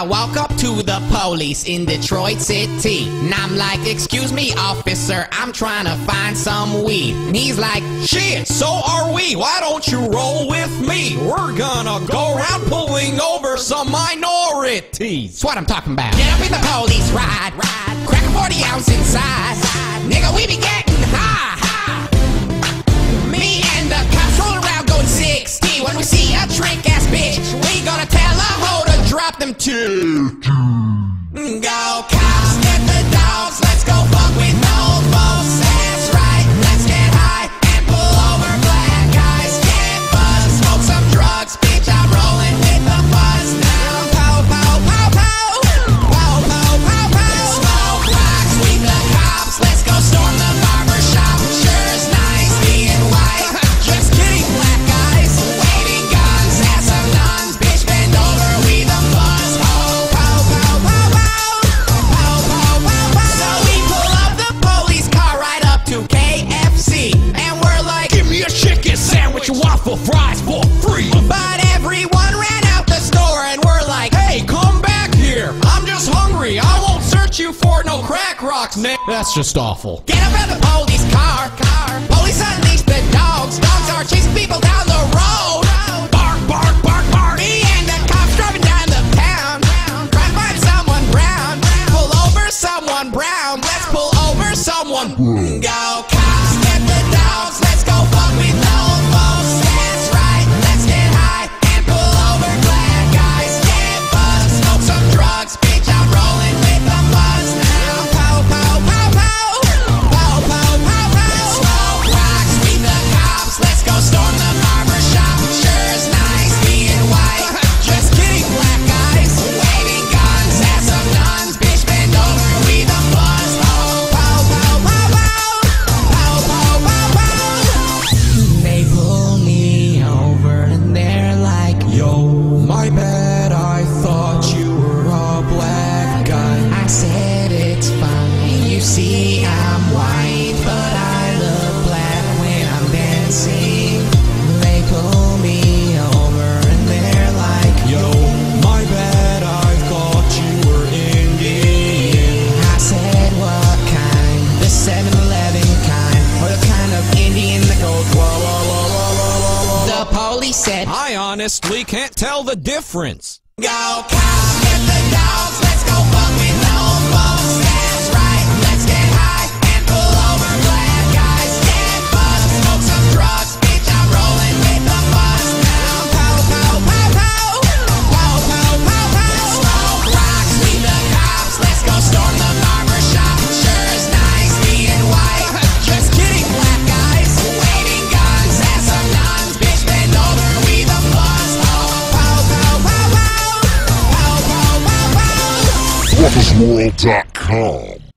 I walk up to the police in Detroit City, and I'm like, excuse me, officer, I'm trying to find some weed. And he's like, shit, so are we. Why don't you roll with me? We're gonna go around pulling over some minorities. That's what I'm talking about. Get up in the police ride, crack a 40 ounce inside. Nigga, we be getting high. Me and the cops roll around going 60. When we see a trick ass bitch, we gonna tell a hoe to drop them two. Go cops, get the dogs, let's go fuck with no folks. That's right, let's get high and pull over black guys. Get buzzed, smoke some drugs, bitch, I'm rolling with the buzz now. Pow, pow, pow, pow, pow, pow, pow, pow. Smoke rocks, we the cops, let's go storm the barber shop. Sure is nice being white, just kidding, black guys. Waving guns at some nuns, bitch, bend over, we the buzz. Oh, pow, pow, pow, pow, pow, pow, pow, pow. So we pull up the police car right up to KFC, and we're like, Give me a chicken sandwich and waffle fries for free. but everyone ran out the store, and we're like, Hey, come back here. I'm just hungry. I won't search you for no crack rocks, Nick. That's just awful. get up in the police car. Police unleash the dogs. Dogs are chasing people down the road. Bark, bark, bark, bark. Me and the cops driving down the town, trying to find someone brown. Pull over someone brown. Let's pull over someone. Go cops, get the dogs. Let's go fuck with old folks. That's right. Let's get high and pull over black guys. Get buzzed, smoke some drugs, bitch. I'm rolling with the buzz now. Pow, pow, pow, pow, pow, pow, pow, pow. Smoke rocks, we the cops. Let's go storm the barber shop. Sure is nice being white, just kidding, black guys. Waving guns at some nuns, bitch, bend over, we the buzz. Oh, pow, pow, pow, pow, pow, pow, pow, pow. They pull me over and they're like, Yo, my bad. I thought you were a black guy. I said it's fine, you see I'm white, but I look black when I'm dancing. They pull me over and they're like, Yo, my bad. I thought you were Indian. I said what kind? The 7-Eleven kind, or the kind of Indian that goes whoa, whoa, whoa, whoa, whoa, whoa. The police said, I honestly can't tell the difference. go cops, get the dogs, let's go fuck with old folks. That's right, let's get high and pull over black guys. Get buzzed, smoke some drugs, bitch, I'm rolling with the buzz now. Pow, pow, pow, pow, pow, pow, pow, pow. Smoke rocks, we the cops, let's go storm the barber shop. Sure is nice being white, just kidding, black guys. Waving guns at some nuns, bitch, bend over, we the buzz. Oh, pow, pow, pow, pow, pow, pow, pow, pow. WafflesWorld.com